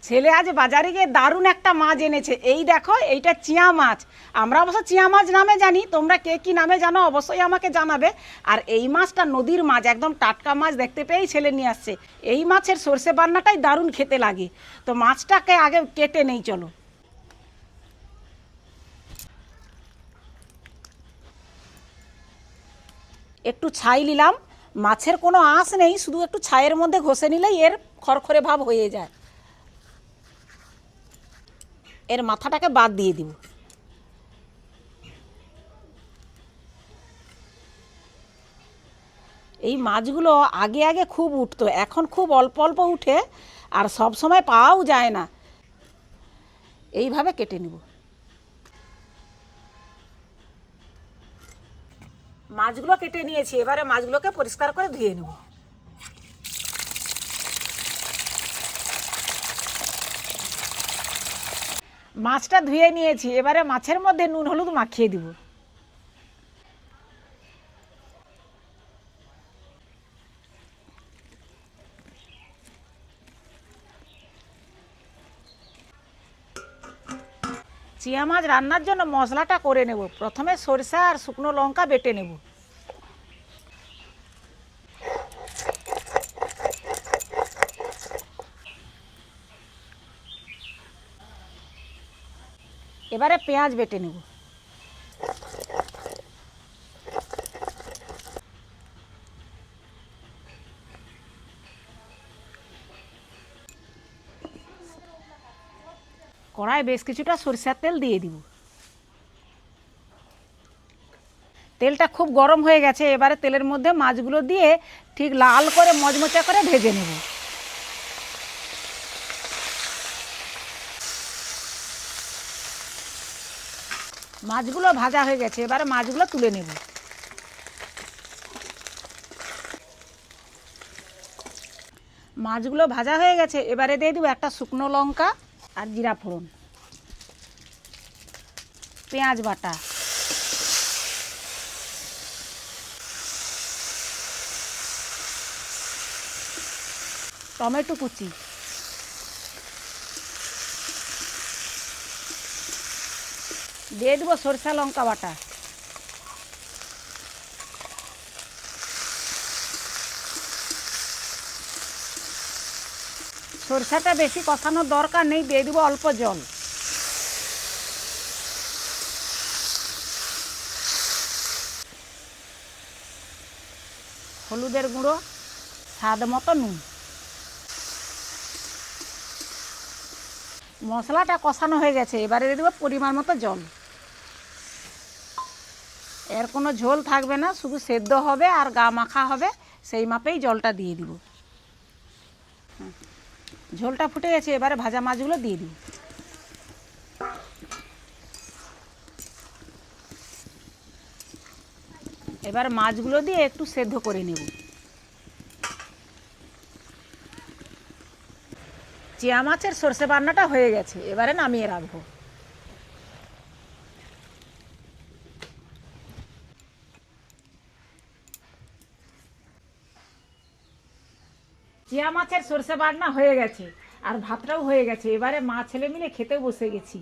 ছেলে আজ বাজারে গিয়ে দারুণ একটা মাছ এনেছে। এই দেখো, এইটা চিয়া মাছ। আমরা অবশ্য চিয়া মাছ নামে জানি, তোমরা কে কি নামে জানো অবশ্যই আমাকে জানাবে। আর এই মাছটা নদীর মাছ, একদম টাটকা মাছ দেখতে পেয়েই ছেলে নিয়ে আসছে। এই মাছের সর্ষে বান্নাটাই দারুণ খেতে লাগে। তো মাছটাকে আগে কেটে নেই, চলো। একটু ছাই নিলাম, মাছের কোনো আঁশ নেই, শুধু একটু ছাইয়ের মধ্যে ঘষে নিলেই এর খড়খড়ে ভাব হয়ে যায়। এর মাথাটাকে বাদ দিয়ে দিব। এই মাছগুলো আগে আগে খুব উঠতো, এখন খুব অল্প অল্প উঠে, আর সব সময় পাওয়াও যায় না। এইভাবে কেটে নিব। মাছগুলো কেটে নিয়েছি, এবারে মাছগুলোকে পরিষ্কার করে ধুয়ে নেব। মাছটা ধুয়ে নিয়েছি, এবারে মাছের মধ্যে নুন হলুদ মাখিয়ে দিব। চিয়া মাছ রান্নার জন্য মশলাটা করে নেব। প্রথমে সরিষা আর শুকনো লঙ্কা বেটে নেব। এবারে পেঁয়াজ বেটে নেব। কড়াই বেশ কিছুটা সরিষার তেল দিয়ে দিব। তেলটা খুব গরম হয়ে গেছে, এবারে তেলের মধ্যে মাছগুলো দিয়ে ঠিক লাল করে মচমচা করে ভেজে নেব। মাছগুলো ভাজা হয়ে গেছে, এবারে মাছগুলো তুলে নেব। মাছগুলো ভাজা হয়ে গেছে, এবারে দিয়ে দেবো একটা শুকনো লঙ্কা আর জিরা ফোড়ন, পেঁয়াজ বাটা, টমেটো কুচি, দিয়ে দেবো সরষা লঙ্কা বাটা, সরষাটা বেশি কষানোর দরকার নেই, দিয়ে দেবো অল্প জল। হলুদের গুঁড়ো, স্বাদ মতো নুন। মশলাটা কষানো হয়ে গেছে, এবারে দিয়ে দেবো পরিমাণ মতো জল। এর কোনো ঝোল থাকবে না, শুধু সেদ্ধ হবে আর গা মাখা হবে, সেই মাপেই জলটা দিয়ে দিব। ঝোলটা ফুটে গেছে, এবারে ভাজা মাছগুলো দিয়ে দিব। এবার মাছগুলো দিয়ে একটু সেদ্ধ করে নেব। চিয়া মাছের সর্ষে বান্নাটা হয়ে গেছে, এবারে নামিয়ে রাখবো। চিয়া মাছের সর্ষে বান্না হয়ে গেছে, আর ভাতটাও হয়ে গেছে, এবারে মা ছেলে মিলে খেতে বসে গেছি।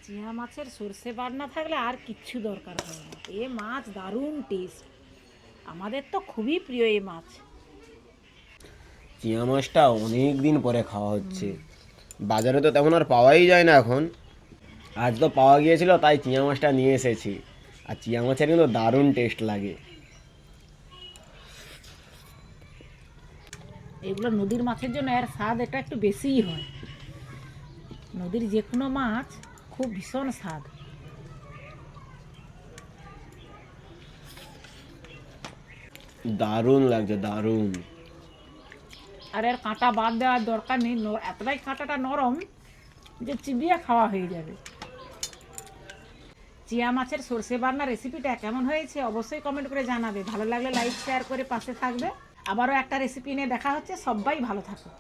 চিয়া মাছের সর্ষে বান্না থাকলে আর কিচ্ছু দরকার হয় না। এ মাছ দারুণ টেস্ট, আমাদের তো খুবই প্রিয় এই মাছ। চিয়া মাছটা অনেক দিন পরে খাওয়া হচ্ছে, বাজারে তো তেমন আর পাওয়াই যায় না এখন। আজ তো পাওয়া গিয়েছিল, তাই চিয়া মাছটা নিয়ে এসেছি। আর চিয়া মাছের কিন্তু দারুণ টেস্ট লাগে। এগুলো নদীর মাছের জন্য এর স্বাদ এটা একটু বেশিই হয়। নদীর যে কোনো মাছ খুব ভীষণ স্বাদ। দারুণ লাগছে, দারুণ। আর এর কাঁটা বাদ দেওয়ার দরকার নেই, এতটাই কাঁটাটা নরম যে চিবিয়ে খাওয়া হয়ে যাবে। চিয়া মাছের সর্ষে বান্না রেসিপিটা কেমন হয়েছে অবশ্যই কমেন্ট করে জানাবে। ভালো লাগলে লাইক শেয়ার করে পাশে থাকবে। আবারও একটা রেসিপি নিয়ে দেখা হচ্ছে, সবাই ভালো থাকো।